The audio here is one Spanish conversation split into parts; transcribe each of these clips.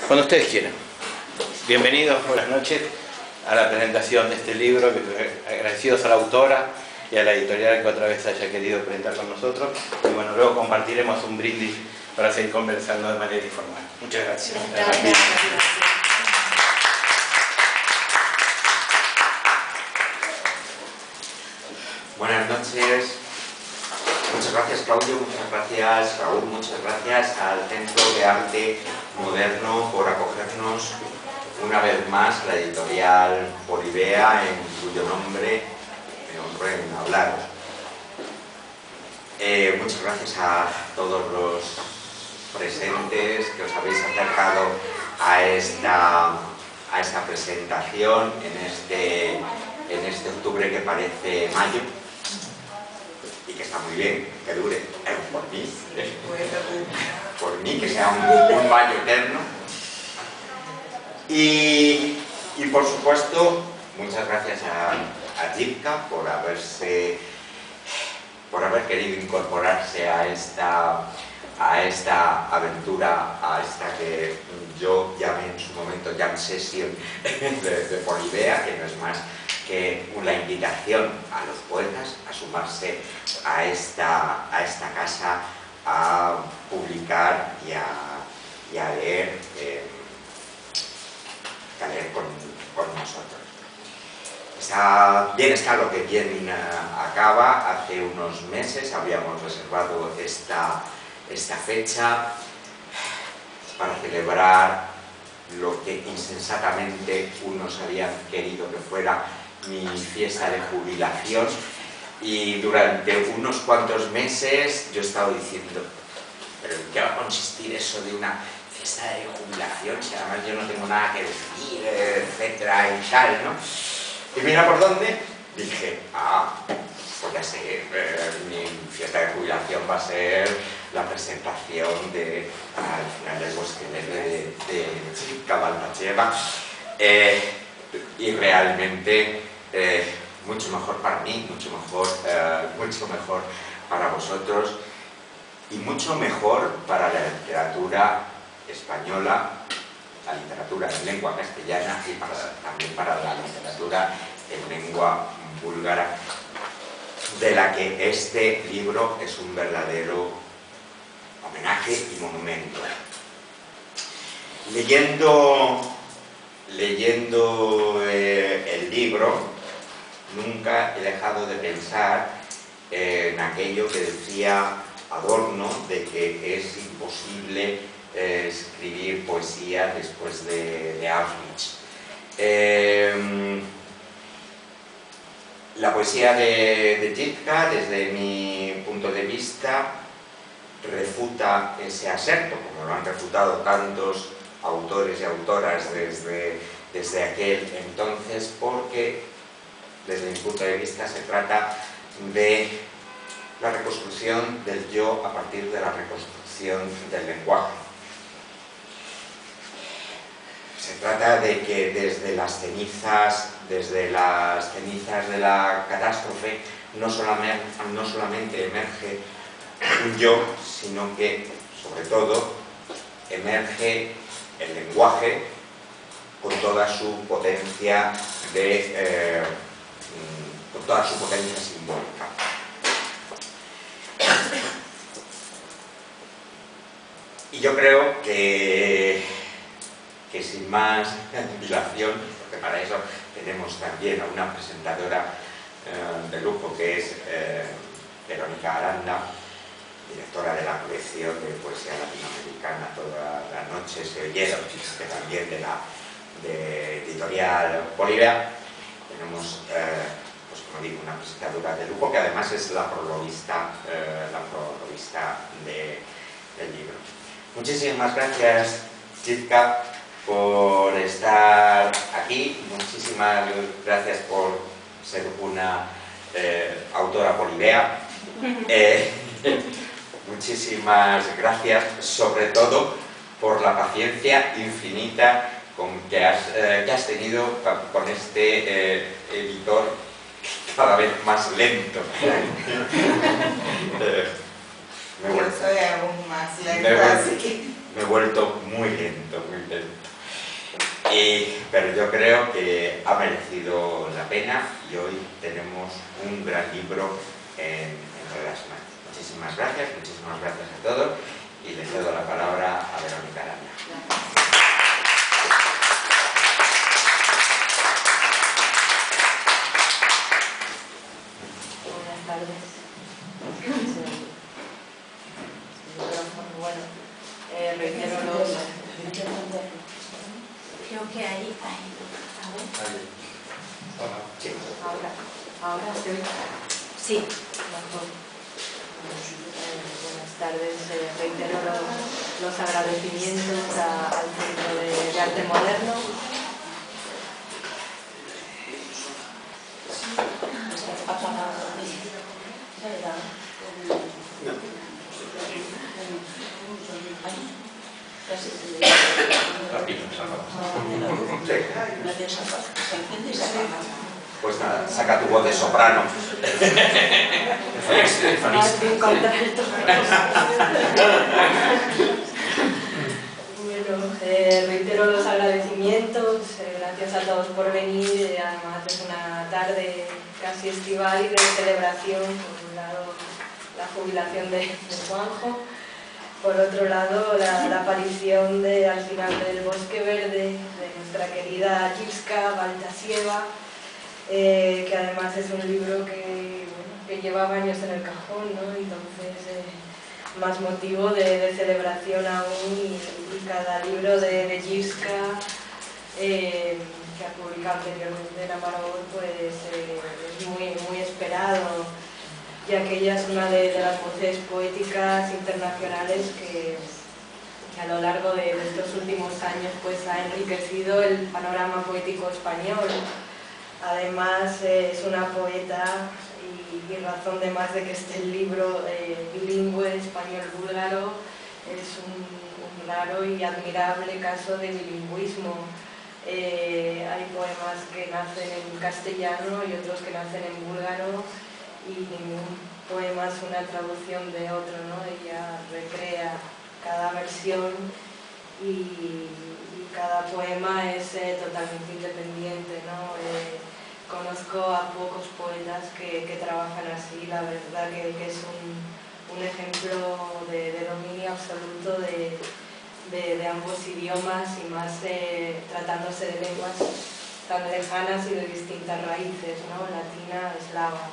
Cuando ustedes quieran. Bienvenidos, buenas noches a la presentación de este libro, agradecidos a la autora y a la editorial que otra vez haya querido presentar con nosotros. Y bueno, luego compartiremos un brindis para seguir conversando de manera informal. Muchas gracias. Buenas noches. Muchas gracias, Claudio, muchas gracias, Raúl, muchas gracias al Centro de Arte Moderno por acogernos una vez más, la editorial Polibea, en cuyo nombre me honro en hablaros. Muchas gracias a todos los presentes que os habéis acercado a esta presentación en este octubre que parece mayo. Y que está muy bien, que dure, por mí, que sea un mayo eterno. Y por supuesto, muchas gracias a Jipka por haber querido incorporarse a esta aventura, a esta que yo llamé en su momento Jam Session de Polibea, que no es más que una invitación a los poetas a sumarse a esta casa, a publicar y a leer con nosotros. Bien está lo que bien acaba. Hace unos meses habíamos reservado esta fecha para celebrar lo que insensatamente unos habían querido que fuera mi fiesta de jubilación, y durante unos cuantos meses yo he estado diciendo, ¿pero en qué va a consistir eso de una fiesta de jubilación? Si además yo no tengo nada que decir, etcétera y tal, ¿no? Y mira por dónde, dije, pues ya sé, mi fiesta de jubilación va a ser la presentación al final del bosque de Jipka Baltacheva, y realmente mucho mejor para mí, mucho mejor para vosotros, y mucho mejor para la literatura española, la literatura en lengua castellana, y también para la literatura en lengua búlgara, de la que este libro es un verdadero homenaje y monumento. Leyendo el libro, nunca he dejado de pensar en aquello que decía Adorno, de que es imposible escribir poesía después de Auschwitz. La poesía de Jipka, desde mi punto de vista, refuta ese aserto, como lo han refutado tantos autores y autoras desde aquel entonces, porque desde mi punto de vista se trata de la reconstrucción del yo a partir de la reconstrucción del lenguaje. Se trata de que desde las cenizas de la catástrofe no solamente emerge un yo, sino que, sobre todo, emerge el lenguaje con toda su potencia simbólica. Y yo creo que sin más dilación, porque para eso tenemos también a una presentadora de lujo, que es Verónica Aranda, directora de la colección de poesía latinoamericana Toda la noche se oyeron, que también de editorial Polibea. Tenemos, pues como digo, una presentadora de lujo, que además es la prologuista del libro. Muchísimas gracias, Jipka, por estar aquí. Muchísimas gracias por ser una autora Polibea. Muchísimas gracias, sobre todo, por la paciencia infinita que has tenido con este editor cada vez más lento. Yo soy aún más lento, así que... Me he vuelto muy lento, muy Pero yo creo que ha merecido la pena y hoy tenemos un gran libro entre las manos. Muchísimas gracias a todos y le cedo la palabra a Verónica Arana. Buenas tardes. Bueno, reitero los... Creo que ahí. Ahora estoy. Sí. Mejor. Buenas tardes. Reitero los agradecimientos al Centro de Arte Moderno. Pues nada, saca tu voz de soprano. Bueno, reitero los agradecimientos, gracias a todos por venir, además es una tarde casi estival y de celebración, por un lado la jubilación de Juanjo, por otro lado la aparición al final del Bosque Verde de nuestra querida Jiska Baltasieva, que además es un libro que llevaba años en el cajón, ¿no? Entonces más motivo de celebración aún y cada libro de Jiska que ha publicado anteriormente en Amargor pues es muy esperado, ya que ella es una de las voces poéticas internacionales que a lo largo de estos últimos años pues ha enriquecido el panorama poético español. Además es una poeta y razón de más de que esté el libro bilingüe español-búlgaro, es un raro y admirable caso de bilingüismo. Hay poemas que nacen en castellano y otros que nacen en búlgaro y ningún poema es una traducción de otro, ¿no? Ella recrea cada versión y cada poema es totalmente independiente, ¿no? Conozco a pocos poetas que trabajan así, la verdad que es un ejemplo de dominio absoluto de ambos idiomas y más tratándose de lenguas tan lejanas y de distintas raíces, ¿no? Latina, eslava.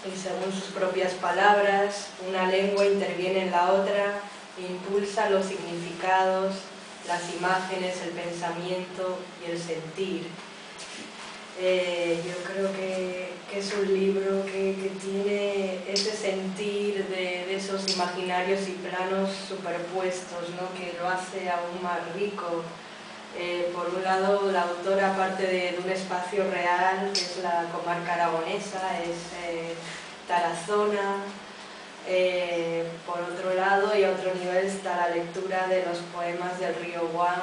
Y según sus propias palabras, una lengua interviene en la otra, impulsa los significados, las imágenes, el pensamiento y el sentir. Yo creo que es un libro que tiene ese sentir de esos imaginarios y planos superpuestos, ¿no? Que lo hace aún más rico. Por un lado, la autora parte de un espacio real, que es la comarca aragonesa, es Tarazona. Por otro lado y a otro nivel está la lectura de los poemas del río Wang.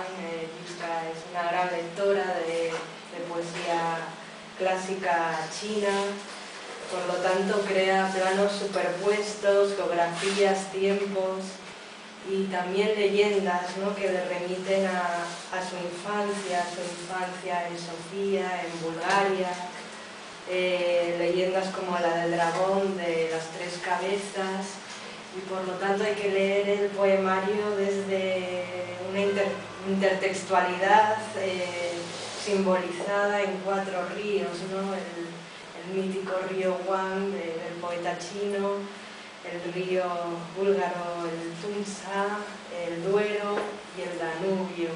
Jiska es una gran lectora de poesía clásica china, por lo tanto crea planos superpuestos, geografías, tiempos y también leyendas, ¿no? Que le remiten a su infancia en Sofía, en Bulgaria. Leyendas como la del dragón, de las tres cabezas, y por lo tanto hay que leer el poemario desde una intertextualidad simbolizada en 4 ríos, ¿no? El mítico río Wang del poeta chino, el río búlgaro, el Tunsa, el Duero y el Danubio.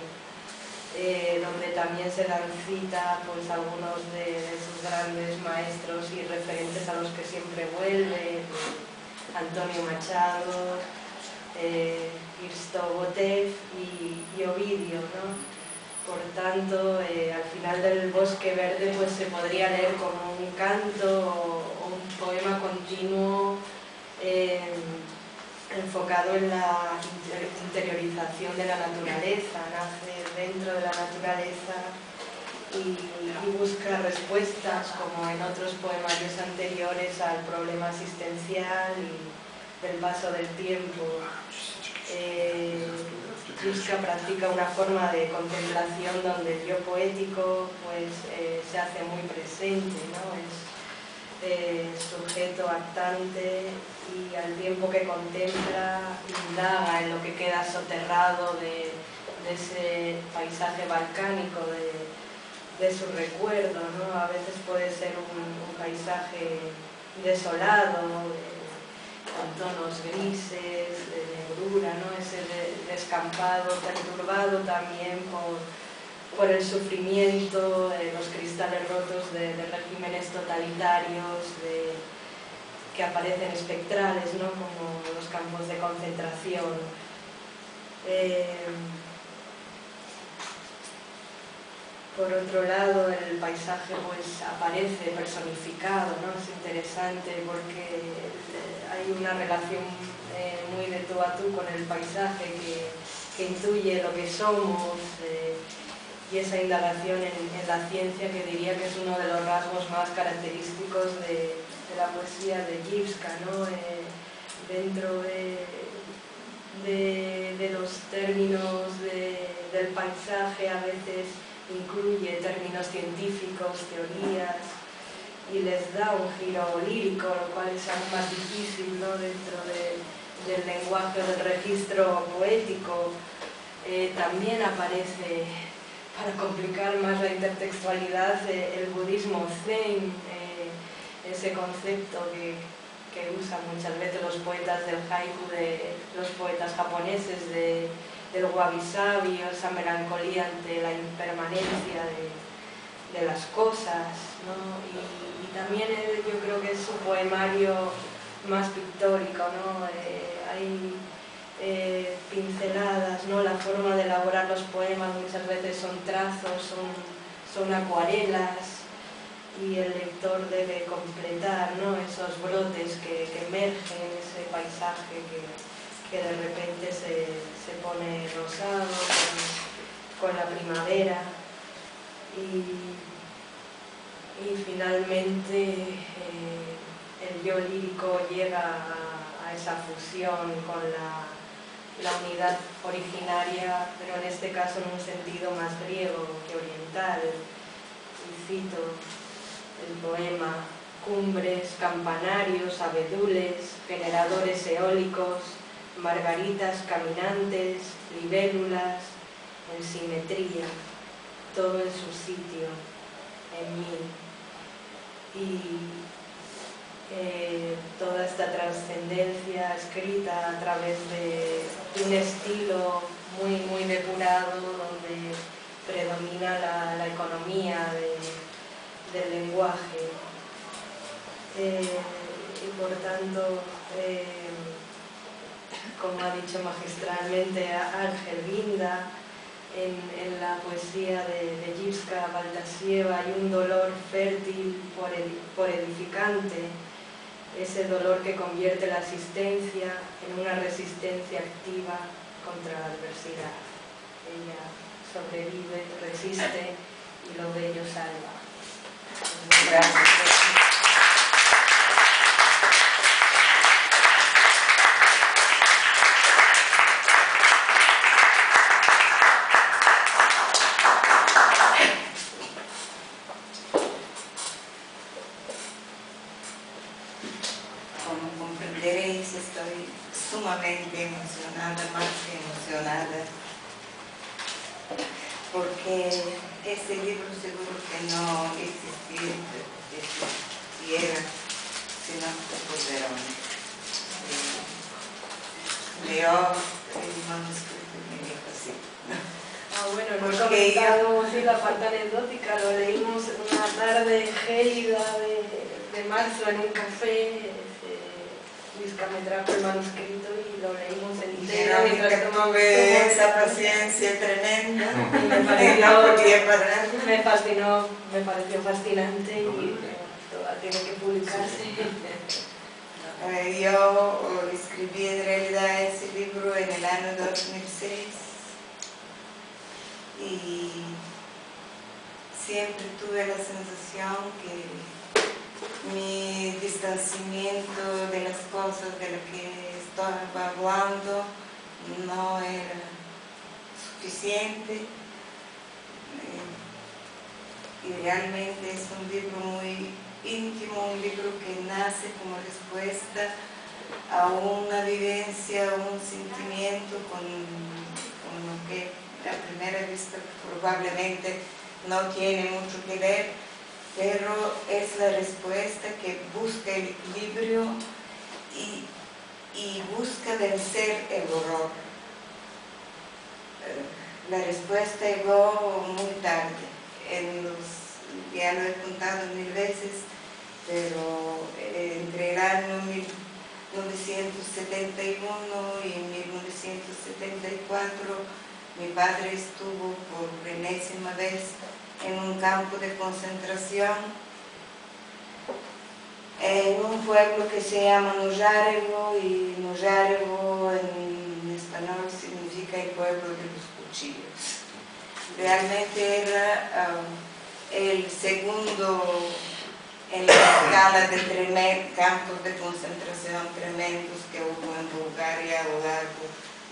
Donde también se dan cita pues, algunos de sus grandes maestros y referentes a los que siempre vuelve, Antonio Machado, Irsto Botev y Ovidio, ¿no? Por tanto, al final del Bosque Verde pues, se podría leer como un canto o un poema continuo enfocado en la interiorización de la naturaleza, nace dentro de la naturaleza y busca respuestas, como en otros poemarios anteriores, al problema existencial y del paso del tiempo. Gipska practica una forma de contemplación donde el yo poético pues, se hace muy presente, ¿no? Es sujeto actante y al tiempo que contempla indaga en lo que queda soterrado de ese paisaje balcánico, de su recuerdo, ¿no? A veces puede ser un paisaje desolado, con tonos grises, de negrura, ¿no? Ese descampado, perturbado también por el sufrimiento, los cristales rotos de regímenes totalitarios, que aparecen espectrales, ¿no? Como los campos de concentración. Por otro lado, el paisaje pues, aparece personificado, ¿no? Es interesante porque hay una relación muy de tú a tú con el paisaje que intuye lo que somos, y esa indagación en la ciencia, que diría que es uno de los rasgos más característicos de la poesía de Gipska, ¿no? Dentro de los términos del paisaje a veces incluye términos científicos, teorías, y les da un giro lírico, lo cual es aún más difícil, ¿no? Dentro del lenguaje o del registro poético. También aparece, para complicar más la intertextualidad, el budismo zen, ese concepto que usan muchas veces los poetas del haiku, los poetas japoneses, del wabi-sabi, esa melancolía ante la impermanencia de las cosas, ¿no? Y también yo creo que es su poemario más pictórico, ¿no? Hay pinceladas, ¿no? La forma de elaborar los poemas muchas veces son trazos, son acuarelas, y el lector debe completar, ¿no? Esos brotes que emergen en ese paisaje que de repente se pone rosado con la primavera, y finalmente el yo lírico llega a esa fusión con la unidad originaria, pero en este caso en un sentido más griego que oriental. Y cito el poema: cumbres, campanarios, abedules, generadores eólicos, margaritas caminantes, libélulas, en simetría, todo en su sitio, en mí. Y toda esta trascendencia escrita a través de un estilo muy, muy depurado, donde predomina la economía del lenguaje. Y por tanto, como ha dicho magistralmente Ángel Guinda, en la poesía de Gipska Baltasieva hay un dolor fértil por edificante, ese dolor que convierte la existencia en una resistencia activa contra la adversidad. Ella sobrevive, resiste y lo bello salva. Gracias. Como comprenderéis, estoy sumamente emocionada, más que emocionada, porque este libro seguro que no existiera si no por Verón. Leo el manuscrito y me dijo así. Bueno, no he comentado así la parte anecdótica, lo leímos una tarde gélida de marzo en un café. Gipska me trajo el manuscrito y lo leímos entero. Verónica tuve esa paciencia tremenda Y me pareció fascinante y tiene que publicarse. Yo escribí en realidad ese libro en el año 2006 y siempre tuve la sensación que mi distanciamiento de las cosas de las que estaba hablando no era suficiente. Y realmente es un libro muy íntimo, un libro que nace como respuesta a una vivencia, a un sentimiento con lo que a primera vista probablemente no tiene mucho que ver, pero es la respuesta que busca el equilibrio y busca vencer el horror. La respuesta llegó muy tarde. Ya lo he contado 1000 veces, pero entre el año 1971 y 1974 mi padre estuvo por enésima vez en un campo de concentración en un pueblo que se llama Nojarevo, y Nojarevo en español significa el pueblo de los cuchillos. Realmente era el segundo en la escala de campos de concentración tremendos que hubo en Bulgaria a lo largo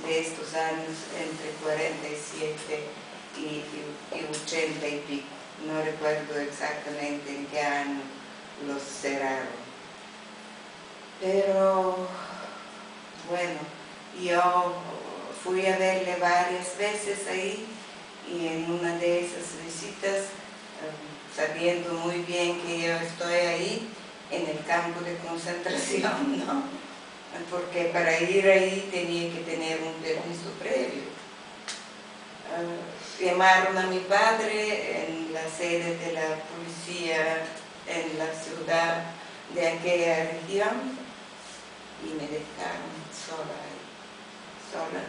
de estos años entre 47 y 80 y pico. No recuerdo exactamente en qué año los cerraron. Pero bueno, yo fui a verle varias veces ahí, y en una de esas visitas, sabiendo muy bien que yo estoy ahí en el campo de concentración, ¿no? Porque para ir ahí tenía que tener un permiso previo. Llamaron a mi padre en la sede de la policía en la ciudad de aquella región y me dejaron sola ahí, sola.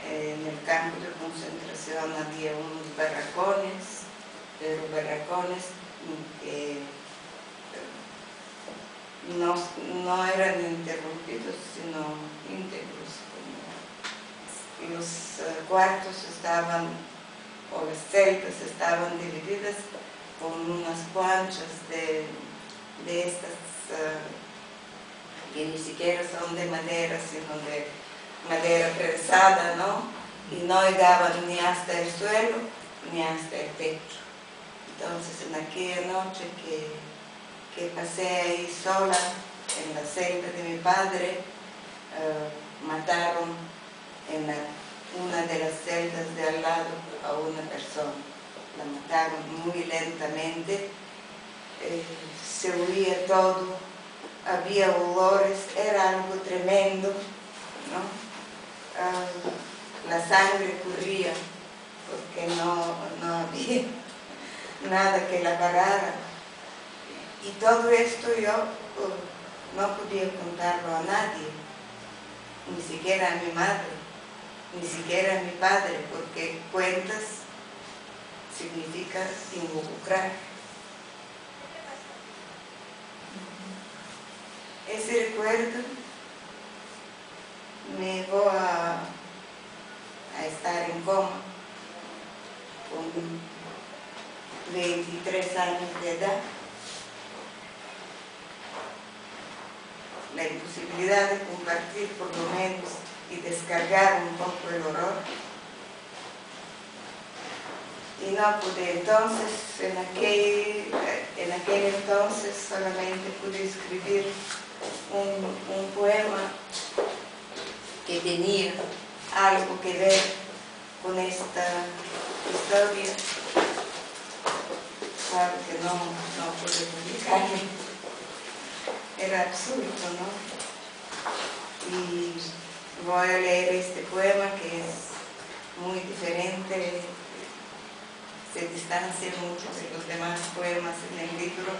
En el campo de concentración había unos barracones, pero barracones que no eran interrumpidos, sino íntegros. Los cuartos estaban, o las celdas estaban divididas con unas planchas de estas que ni siquiera son de madera, sino de madera prensada, ¿no? Y no llegaban ni hasta el suelo ni hasta el techo. Entonces, en aquella noche que pasé ahí sola en la celda de mi padre, mataron en una de las celdas de al lado a una persona. La mataron muy lentamente, se oía todo, había olores, era algo tremendo, ¿no? La sangre corría porque no había nada que la parara. Y todo esto yo no podía contarlo a nadie, ni siquiera a mi madre, ni siquiera a mi padre, porque cuentas significa involucrar. Ese recuerdo me llevó a estar en coma con 23 años de edad. La imposibilidad de compartir por lo menos y descargar un poco el horror. Y no pude entonces, en aquel entonces solamente pude escribir un poema que tenía algo que ver con esta historia. Claro que no pude publicarlo. Era absurdo, ¿no? Y voy a leer este poema que es muy diferente, se distancia mucho de los demás poemas en el libro,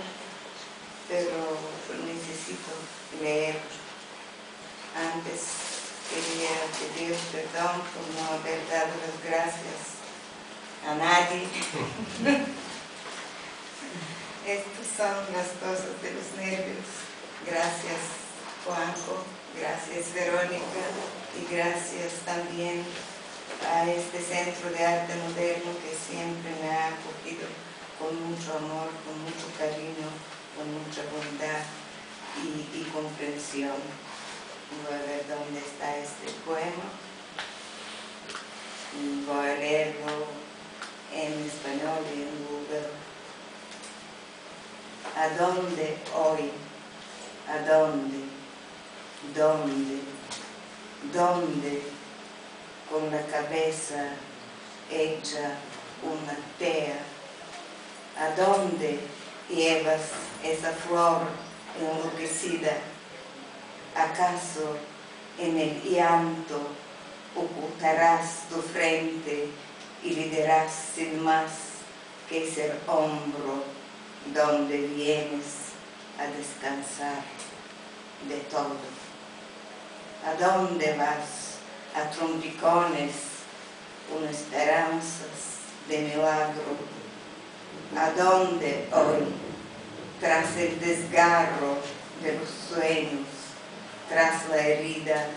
pero necesito leer. Antes quería pedir perdón por no haber dado las gracias a nadie. Estas son las cosas de los nervios. Gracias, Juanjo, gracias, Verónica, y gracias también a este Centro de Arte Moderno que siempre me ha acogido con mucho amor, con mucho cariño con mucha bondad y comprensión. Voy a ver dónde está este poema. Voy a leerlo en español y en búlgaro. ¿A dónde hoy? ¿A dónde? ¿Dónde? ¿Dónde? Con la cabeza hecha una tea. ¿A dónde llevas esa flor enloquecida? ¿Acaso en el llanto ocultarás tu frente y le dirás sin más que ese hombro donde vienes a descansar de todo? ¿A dónde vas? A trompicones, con esperanzas de milagro. ¿A dónde hoy? Tras el desgarro de los sueños, tras la herida,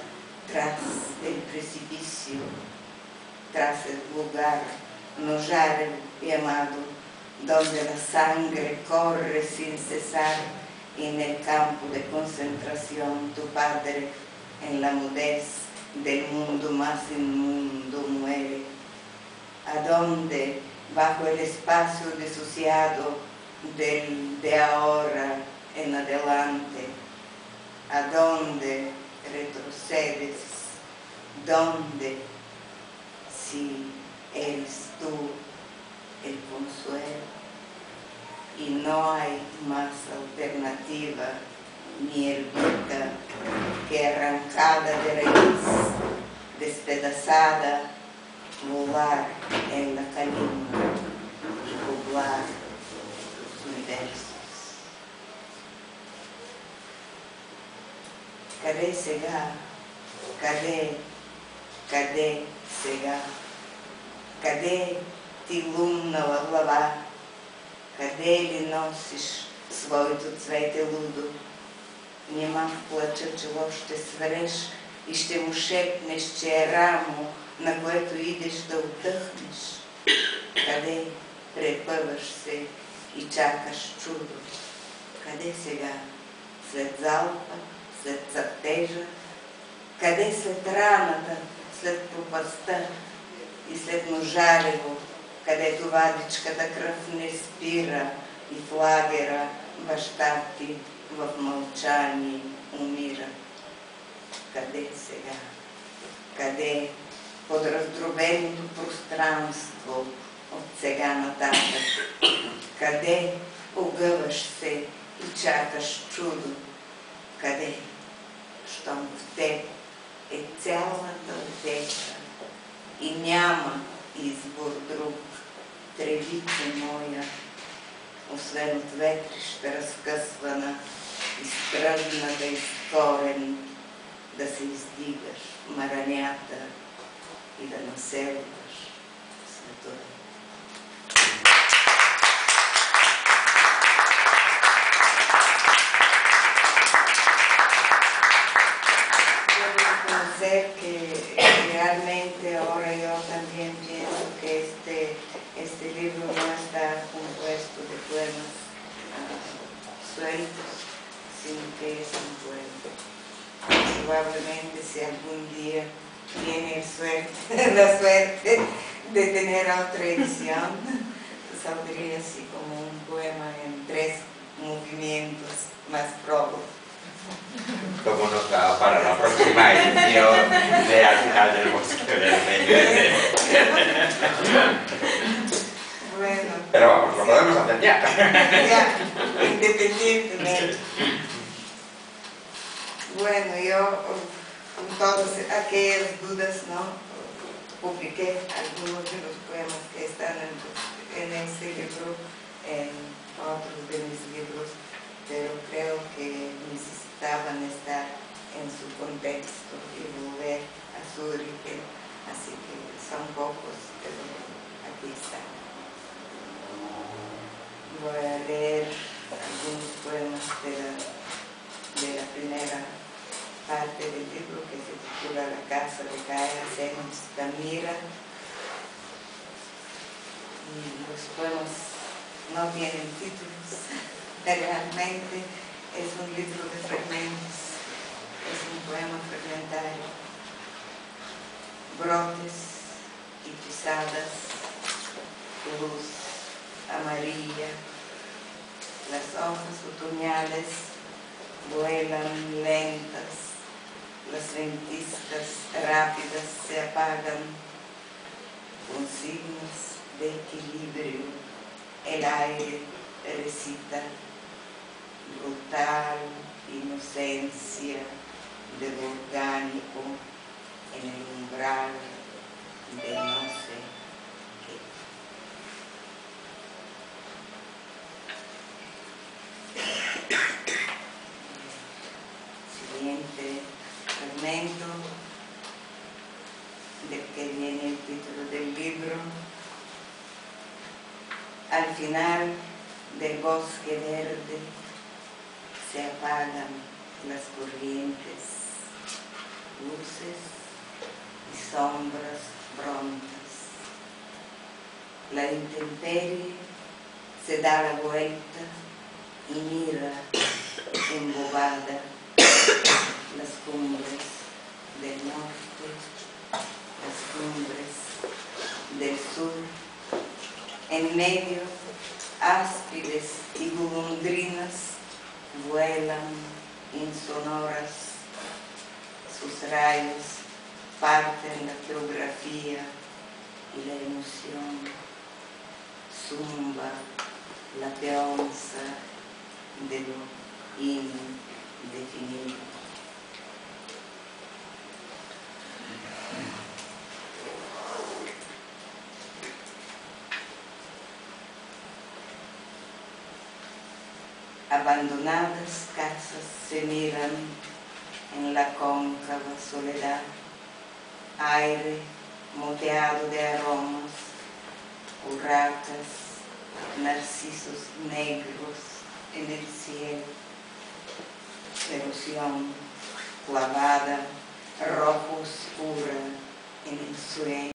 tras el precipicio, tras el lugar no llamado, donde la sangre corre sin cesar, y en el campo de concentración tu padre, en la mudez del mundo más inmundo, muere. ¿A dónde, bajo el espacio disociado de ahora en adelante? ¿A dónde retrocedes? ¿Dónde, si eres tú el consuelo? Y no hay más alternativa ni erudita que arrancada de raíz, despedazada, volar en la calima y poblar los universos. Cadê cegar? Cadê cegar? Cadê tilumna лава? Къде ли носиш своето цвете лудо? Нима в плача, че ще свареш и ще му шепнеш, че е рамо, на което идеш да отдъхнеш. Къде препъваш се и чакаш чудо? Къде сега? След залпа, след цъптежа? Къде след раната, след пропастта и след ножарево, където вадичката кръв не спира и в лагера баща ти в мълчание умира? Къде сега? Къде под раздробеното пространство от сега нататък? Къде огъваш се и чакаш чудо? Къде? Щом в теб е цялата отеча и няма избор друг, тревица моя, освен от ветрища разкъсвана, изтръгната из корен, да се издигаш маранята и да населваш светове. Que realmente ahora yo también pienso que este libro no está compuesto de poemas sueltos, sino que es un poema. Probablemente si algún día tiene la suerte de tener otra edición, saldría así como un poema en 3 movimientos más probos. Como nota para la próxima edición de Al final del bosque verde. Bueno. Pero vamos, lo podemos hacer ya. Ya, independientemente. Bueno, yo con todas aquellas dudas, ¿no? Publiqué algunos de los poemas que están en este libro, en otros de mis libros, pero creo que necesitaban estar en su contexto y volver a su origen, así que son pocos, pero aquí están. Voy a leer algunos poemas de la primera parte del libro, que se titula La casa de Gaia Semstamira, y los poemas no tienen títulos. realmente es un libro de fragmentos, es un poema fragmentario. Brotes y pisadas, luz amarilla, las hojas otoñales vuelan lentas, las ventiscas rápidas se apagan con signos de equilibrio. El aire recita brutal inocencia de lo orgánico en el umbral de no sé qué. Siguiente fragmento del que viene el título del libro. Al final del bosque verde se apagan las corrientes, luces y sombras prontas. La intemperie se da la vuelta y mira embobada las cumbres del norte, las cumbres del sur. En medio, áspides y golondrinas vuelan insonoras, sus rayos parten la geografía y la emoción. Zumba la peonza de lo indefinido. Abandonadas casas se miran en la cóncava soledad, aire moteado de aromas, urracas, narcisos negros en el cielo, erosión clavada, rojo oscura en el sueño.